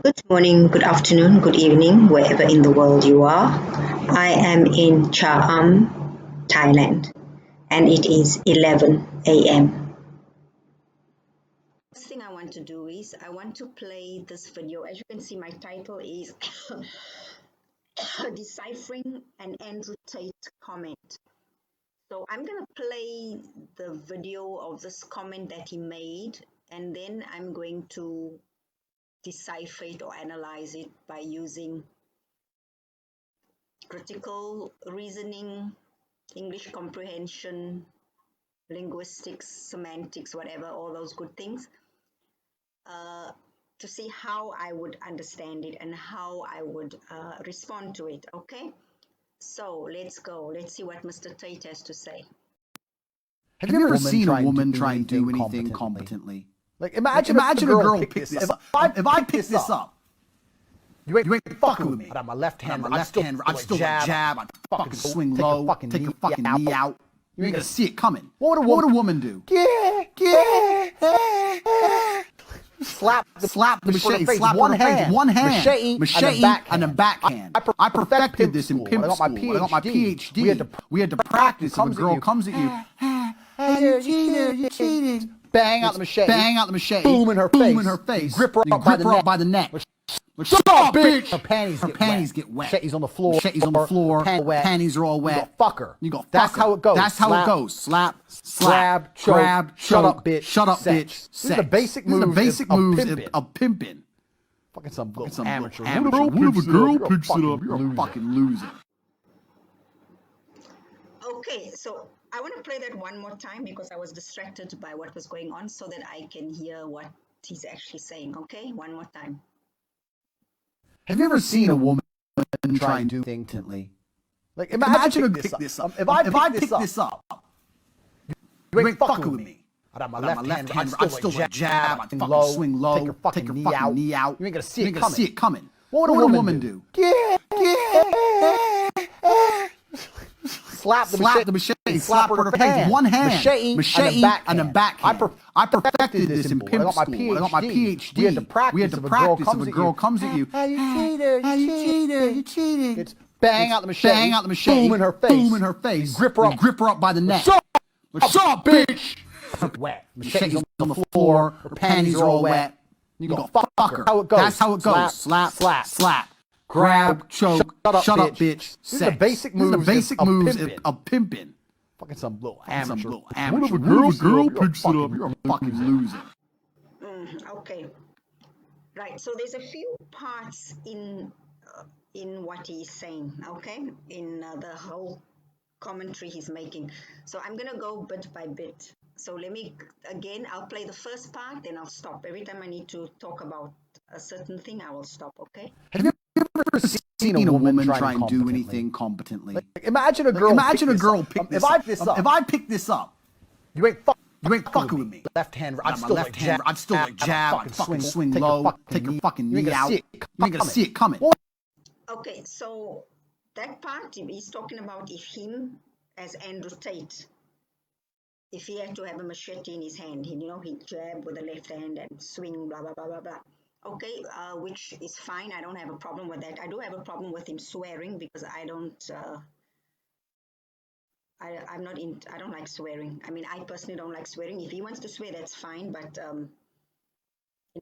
Good morning, good afternoon, good evening, wherever in the world you are. I am in Chaam, Thailand, and it is 11 a.m. First thing I want to do is I want to play this video. As you can see, my title is Deciphering an Andrew Tate Comment. So I'm going to play the video of this comment that he made, and then I'm going to decipher it or analyze it by using critical reasoning, English comprehension, linguistics, semantics, whatever, all those good things, to see how I would understand it and how I would respond to it. Okay, so let's go. Let's see what Mr. Tate has to say. Have you ever seen a woman try and do anything competently? Like, imagine a girl pick this up. If I pick this up, you ain't fucking with me. I got my left hand, I'd still jab, I'd fucking swing low, take a fucking knee out. You ain't gonna see it coming. What would a woman do? Slap the machete, face, slap one her face, hand, one hand, machete, and a backhand. I perfected this in pimp school. I got my PhD. We had to practice. If a girl comes at you, you cheated. Bang out the machete. Boom in her face. Grip her up by the neck. Shut up, bitch! Her panties get wet. Machete's on the floor. Panties are all wet. You go fuck her. That's how it goes. That's how it goes. Slap, grab, choke, shut up, bitch. Shut up, bitch. These are the basic moves of pimping. Fucking some amateur. What if a girl picks it up? You're a fucking loser. Okay, so I want to play that one more time because I was distracted by what was going on so that I can hear what he's actually saying. Okay, one more time. Have you ever seen a woman try and do anything competently? Like, imagine pick this up. If I pick this up, you ain't fucking with me. I got my left hand, I'd still jab, I'd fucking swing low, take her fucking knee out. You ain't gonna see it coming. What would a woman do? Slap the machete, slap her face, one hand, machete, and a backhand. I perfected this in pimp school. I got my PhD. We had to practice if a girl comes at you. You cheated. It's bang out the machete, boom in her face. Grip her up by the neck. Shut up, bitch! Wet. Machete's on the floor. Her panties are all wet. You go fuck her. That's how it goes. Slap. Grab, choke, shut up, bitch. These are the basic moves of pimping. Fucking some little amateur. What if a girl picks it up? You're a fucking loser. Okay. Right. So there's a few parts in what he's saying. Okay, in the whole commentary he's making. So I'm gonna go bit by bit. So I'll play the first part, then I'll stop. Every time I need to talk about a certain thing, I will stop. Okay. Have you ever seen a woman try and do anything competently? Like, imagine a girl pick this up. If I pick this up, you ain't fucking with me. Left hand, I'd still jab, I'd fucking swing low, take her fucking knee out. You ain't gonna see it coming. Okay, so that part he's talking about if him as Andrew Tate, if he had to have a machete in his hand, he'd jab with the left hand and swing, blah, blah, blah, blah, blah. Okay, which is fine. I don't have a problem with that. I do have a problem with him swearing because I don't like swearing. I mean, I personally don't like swearing. If he wants to swear, that's fine. But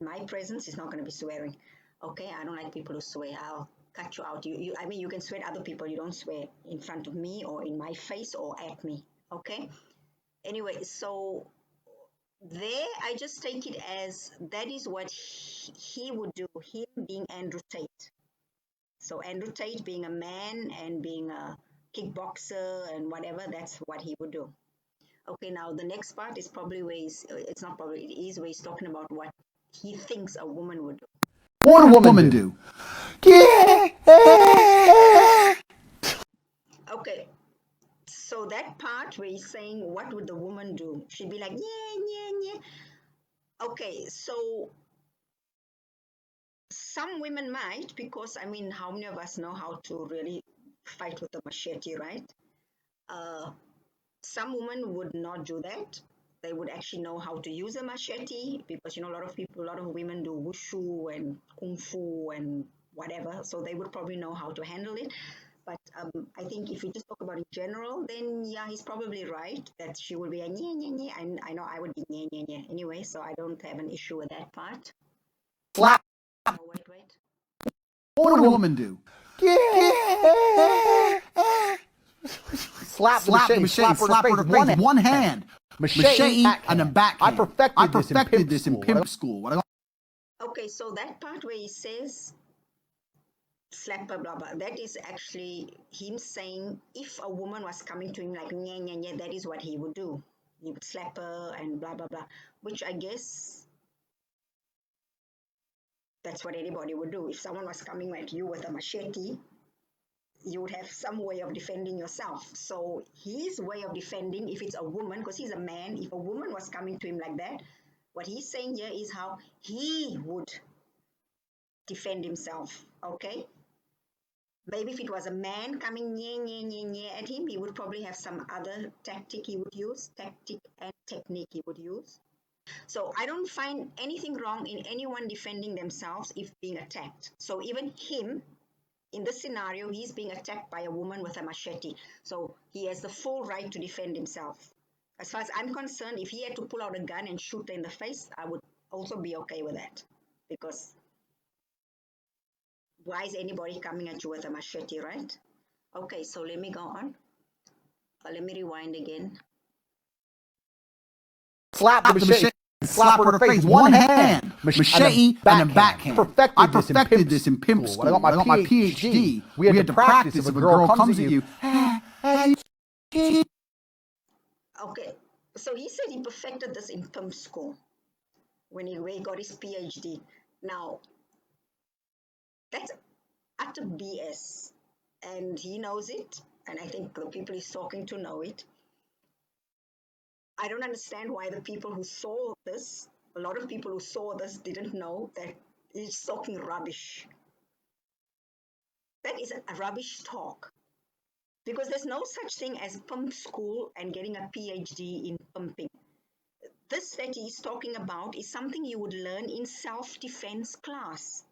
in my presence, he's not going to be swearing. Okay, I don't like people who swear. I'll cut you out. You can swear at other people. You don't swear in front of me or in my face or at me. Okay. Anyway, so there I just take it as that is what he would do, him being Andrew Tate. So Andrew Tate being a man and being a kickboxer and whatever, that's what he would do. Okay, now the next part is probably where it is where he's talking about what he thinks a woman would do. What would a woman do? Okay. So that part where he's saying, what would the woman do? She'd be like, yeah. Okay, so some women might, because, I mean, how many of us know how to really fight with a machete, right? Some women would not do that. they would actually know how to use a machete, because a lot of women do wushu and kung fu and whatever, so they would probably know how to handle it. But I think if you just talk about in general, then yeah, he's probably right that she will be a nye, nye, nye. And I know I would be nye, nye, nye anyway, so I don't have an issue with that part. Slap. Oh, wait. What would a woman do? Slap the machete, slap her in the face, one hand. Machete and a backhand. I perfected this in pimp school. Okay, so that part where he says slap her, blah, blah, that is actually him saying if a woman was coming to him like, nye, nye, nye, that is what he would do. He would slap her and blah, blah, blah, which I guess that's what anybody would do. If someone was coming at you with a machete, you would have some way of defending yourself. So his way of defending, if it's a woman, because he's a man, if a woman was coming to him like that, what he's saying here is how he would defend himself, okay? Maybe if it was a man coming nye, nye, nye, nye at him, he would probably have some other tactic he would use, tactic and technique he would use. So I don't find anything wrong in anyone defending themselves if being attacked. So even him, in this scenario, he's being attacked by a woman with a machete. So he has the full right to defend himself. As far as I'm concerned, if he had to pull out a gun and shoot her in the face, I would also be okay with that. Because why is anybody coming at you with a machete, right? Okay, so let me go on. Let me rewind again. Slap the machete. Slap her in the face, one hand. Machete and a backhand. I perfected this in pimp school. When I got my PhD, we had to practice if a girl comes at you. Okay, so he said he perfected this in pimp school when he got his PhD. Now, that's utter BS, and he knows it, and I think the people he's talking to know it. I don't understand why the people who saw this, a lot of people who saw this didn't know that he's talking rubbish. That is a rubbish talk, because there's no such thing as pimp school and getting a PhD in pimping. This that he's talking about is something you would learn in self-defense class.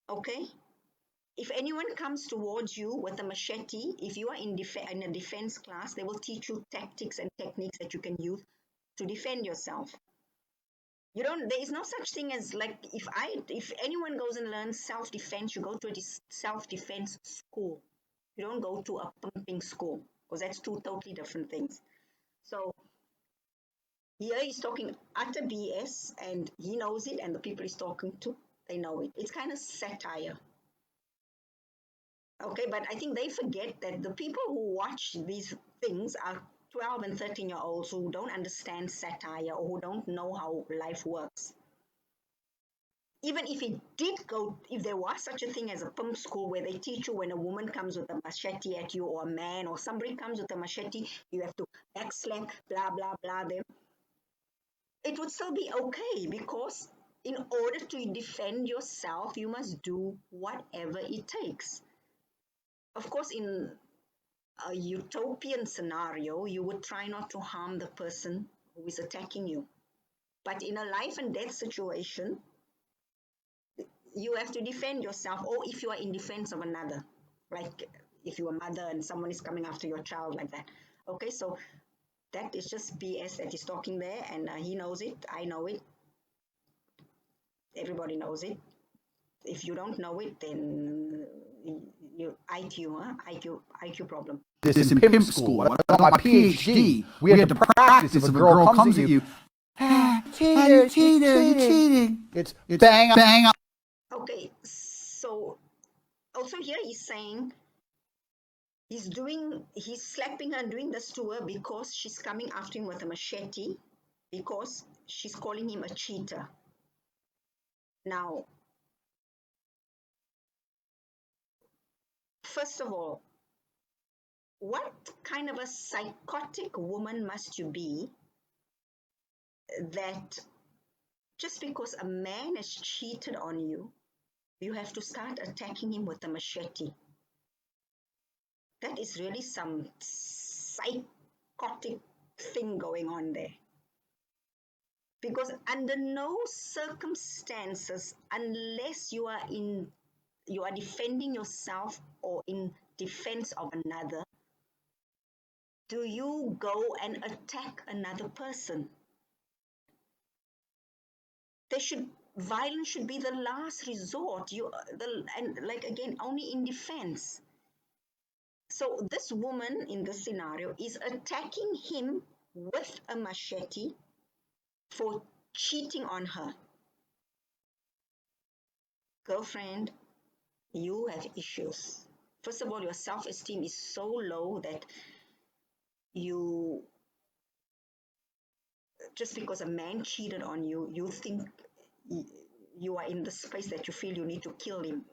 Okay? If anyone comes towards you with a machete, if you are in a defense class, they will teach you tactics and techniques that you can use to defend yourself. There is no such thing as like, if anyone goes and learns self-defense, you go to a self-defense school. You don't go to a pumping school, because that's two totally different things. So here he's talking utter BS, and he knows it, and the people he's talking to, they know it. It's kind of satire. Okay, but I think they forget that the people who watch these things are 12 and 13-year-olds who don't understand satire or who don't know how life works. Even if there was such a thing as a pimp school where they teach you when a woman comes with a machete at you, or a man or somebody comes with a machete, you have to backslap, blah, blah, blah them, it would still be okay, because in order to defend yourself, you must do whatever it takes. Of course, in a utopian scenario, you would try not to harm the person who is attacking you. But in a life and death situation, you have to defend yourself, or if you are in defense of another, like if you're a mother and someone is coming after your child like that. Okay, so that is just BS that he's talking there, and he knows it, I know it, everybody knows it. If you don't know it, then you IQ problem. This in pimp school. When I got my PhD, we had to practice if a girl comes at you. You're cheating. It's bang. Okay, so also here he's saying he's slapping her and doing this to her because she's coming after him with a machete, because she's calling him a cheater. Now, first of all, what kind of a psychotic woman must you be that just because a man has cheated on you, you have to start attacking him with a machete? That is really some psychotic thing going on there. Because under no circumstances, unless you are defending yourself or in defense of another, do you go and attack another person. Violence should be the last resort. And like again, only in defense. So this woman in this scenario is attacking him with a machete for cheating on her. Girlfriend, you have issues. First of all, your self-esteem is so low that just because a man cheated on you, you think you are in the space that you feel you need to kill him.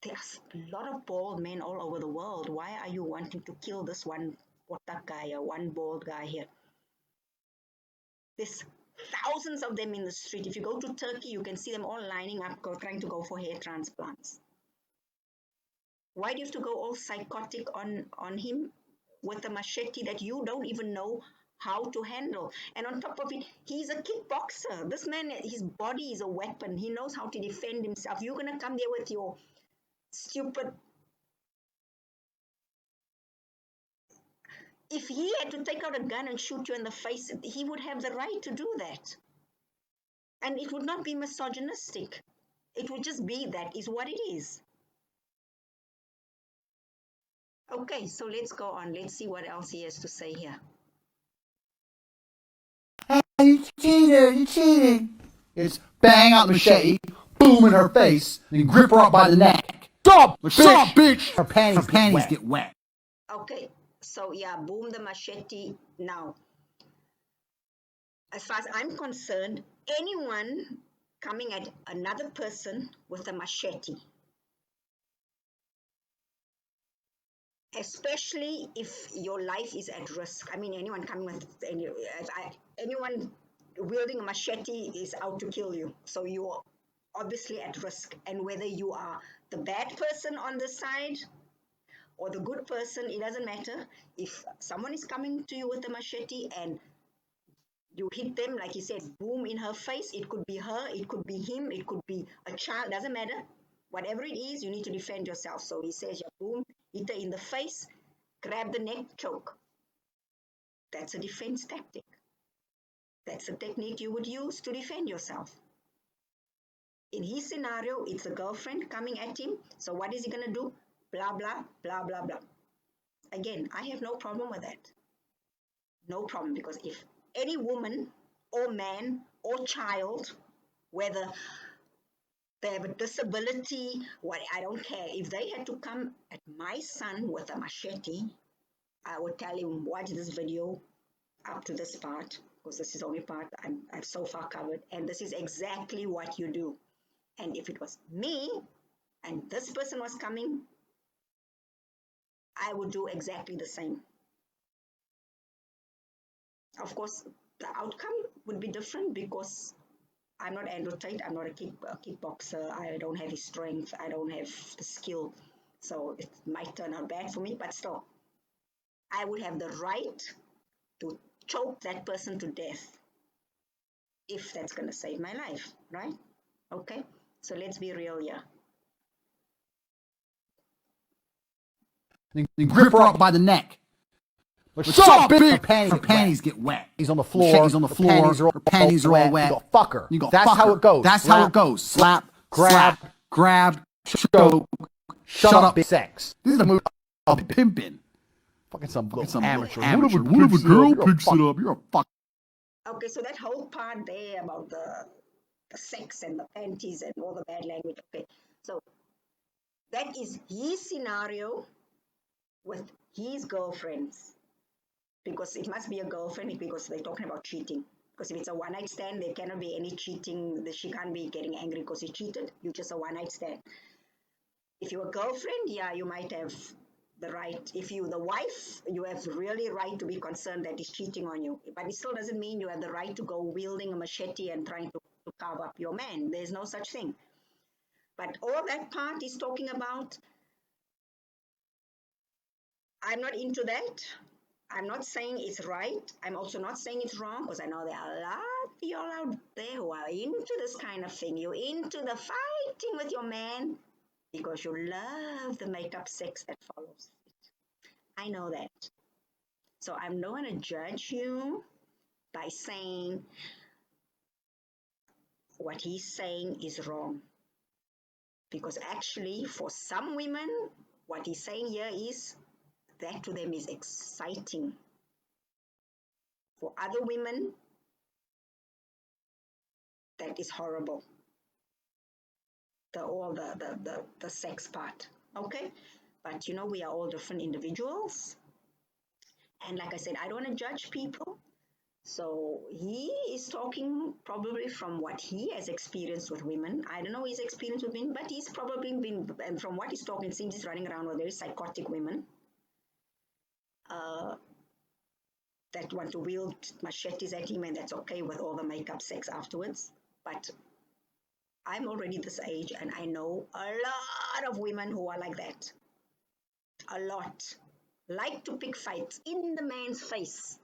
There's a lot of bald men all over the world. Why are you wanting to kill this one botak guy or one bald guy here? There's thousands of them in the street. If you go to Turkey, you can see them all lining up, trying to go for hair transplants. Why do you have to go all psychotic on him with a machete that you don't even know how to handle? And on top of it, he's a kickboxer. This man, his body is a weapon. He knows how to defend himself. You're going to come there with your stupid... If he had to take out a gun and shoot you in the face, he would have the right to do that. And it would not be misogynistic. It would just be that is what it is. Okay, so let's go on. Let's see what else he has to say here. Hey, you cheated, you cheated. It's bang out the machete, boom in her face, and grip her up by the neck. Stop, bitch! Her panties get wet. Okay, so yeah, boom the machete. Now, as far as I'm concerned, anyone coming at another person with a machete, especially if your life is at risk. I mean, anyone coming with anyone wielding a machete is out to kill you. So you're obviously at risk. And whether you are the bad person on the side or the good person, it doesn't matter. If someone is coming to you with a machete and you hit them, like he said, boom in her face, it could be her, it could be him, it could be a child, doesn't matter. Whatever it is, you need to defend yourself. So he says, yeah, boom, hit her in the face, grab the neck, choke. That's a defense tactic. That's a technique you would use to defend yourself. In his scenario, it's a girlfriend coming at him. So what is he going to do? Blah, blah, blah, blah, blah. Again, I have no problem with that. No problem, because if any woman or man or child, whether they have a disability, I don't care. If they had to come at my son with a machete, I would tell him, watch this video up to this part, because this is the only part I've so far covered. And this is exactly what you do. And if it was me and this person was coming, I would do exactly the same. Of course, the outcome would be different because I'm not Andrew Tate, I'm not a kickboxer, I don't have his strength, I don't have the skill. So it might turn out bad for me, but still, I would have the right to choke that person to death if that's going to save my life, right? Okay, so let's be real here. Then grip her up by the neck. What's up, bitch? Her panties get wet. He's on the floor. He's on the floor. Her panties are all wet. You go, fuck her. You go, that's fuck how her. it goes. That's how it goes. Slap, grab, choke, shut up, sex. This is a movie of pimping. Fucking some amateur. What if a girl picks it up? You're a fuck. Okay, so that whole part there about the sex and the panties and all the bad language. Okay, so that is his scenario with his girlfriends. Because it must be a girlfriend, because they're talking about cheating. Because if it's a one-night stand, there cannot be any cheating. She can't be getting angry because he cheated. You're just a one-night stand. If you're a girlfriend, yeah, you might have the right. If you're the wife, you have really right to be concerned that he's cheating on you. But it still doesn't mean you have the right to go wielding a machete and trying to carve up your man. There's no such thing. But all that part is talking about, I'm not into that. I'm not saying it's right. I'm also not saying it's wrong, because I know there are a lot of y'all out there who are into this kind of thing. You're into the fighting with your man because you love the makeup sex that follows. I know that. So I'm not going to judge you by saying what he's saying is wrong. Because actually, for some women, what he's saying here is that to them is exciting. For other women, that is horrible. The sex part. Okay? But we are all different individuals. And like I said, I don't want to judge people. So he is talking probably from what he has experienced with women. I don't know his experience with women, but he's probably been, and from what he's talking, it seems he's running around with very psychotic women that want to wield machetes at him, and that's okay with all the makeup sex afterwards. But I'm already this age, and I know a lot of women who are like that. A lot. Like to pick fights in the man's face.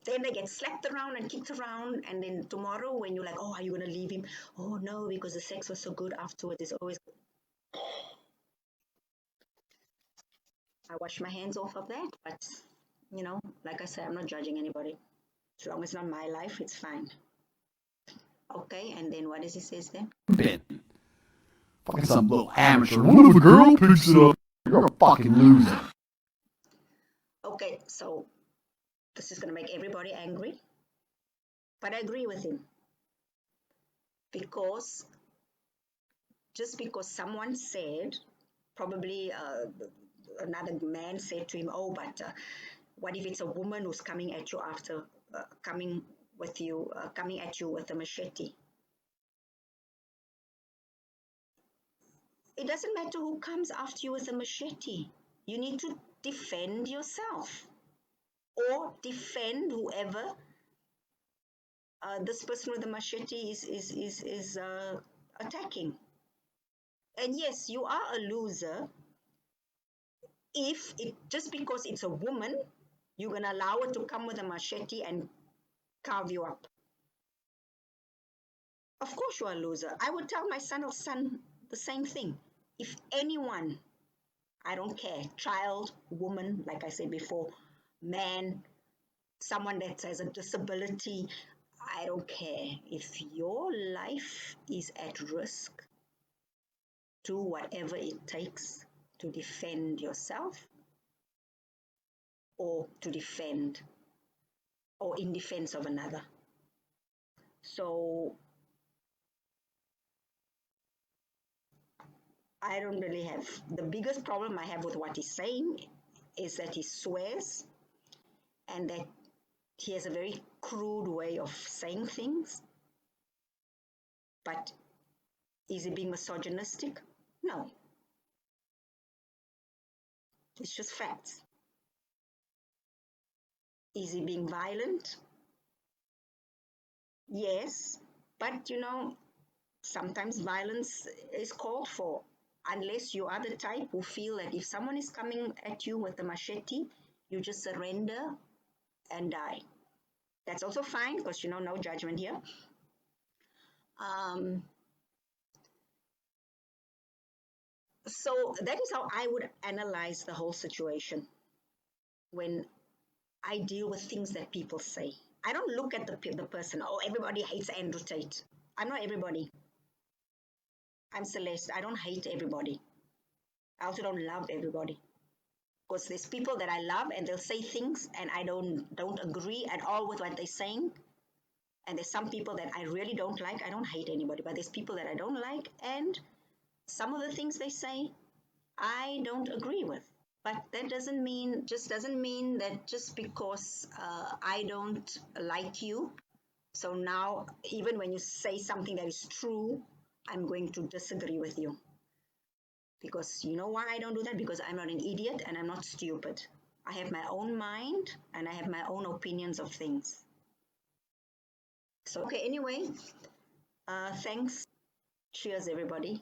Then they get slapped around and kicked around, and then tomorrow when you're like, oh, are you going to leave him? Oh, no, because the sex was so good afterwards. It's always good. I wash my hands off of that, but, like I said, I'm not judging anybody. As long as it's not my life, it's fine. Okay, and then what does he say then? Ben. Fucking some little amateur. What if a girl picks it up? You're a fucking loser. Okay, so this is going to make everybody angry. But I agree with him. Because just because someone said, probably another man said to him, oh, but what if it's a woman who's coming at you after coming at you with a machete? It doesn't matter who comes after you with a machete. You need to defend yourself or defend whoever this person with the machete is attacking. And yes, you are a loser if just because it's a woman, you're going to allow her to come with a machete and carve you up. Of course you're a loser. I would tell my son the same thing. If anyone, I don't care, child, woman, like I said before, man, someone that has a disability, I don't care. If your life is at risk, do whatever it takes to defend yourself or to defend or in defense of another. So I don't really have, the biggest problem I have with what he's saying is that he swears and that he has a very crude way of saying things. But is he being misogynistic? No. It's just facts. Is he being violent? Yes. But sometimes violence is called for, unless you are the type who feel that if someone is coming at you with a machete, you just surrender and die. That's also fine, because no judgment here. So that is how I would analyze the whole situation when I deal with things that people say. I don't look at the person, oh, everybody hates Andrew Tate. I'm not everybody. I'm Celeste. I don't hate everybody. I also don't love everybody. Because there's people that I love and they'll say things and I don't agree at all with what they're saying. And there's some people that I really don't like. I don't hate anybody, but there's people that I don't like, and some of the things they say I don't agree with. But that doesn't mean that just because I don't like you, so now even when you say something that is true, I'm going to disagree with you. Because you know why I don't do that? Because I'm not an idiot and I'm not stupid. I have my own mind and I have my own opinions of things. So, okay, anyway, thanks. Cheers, everybody.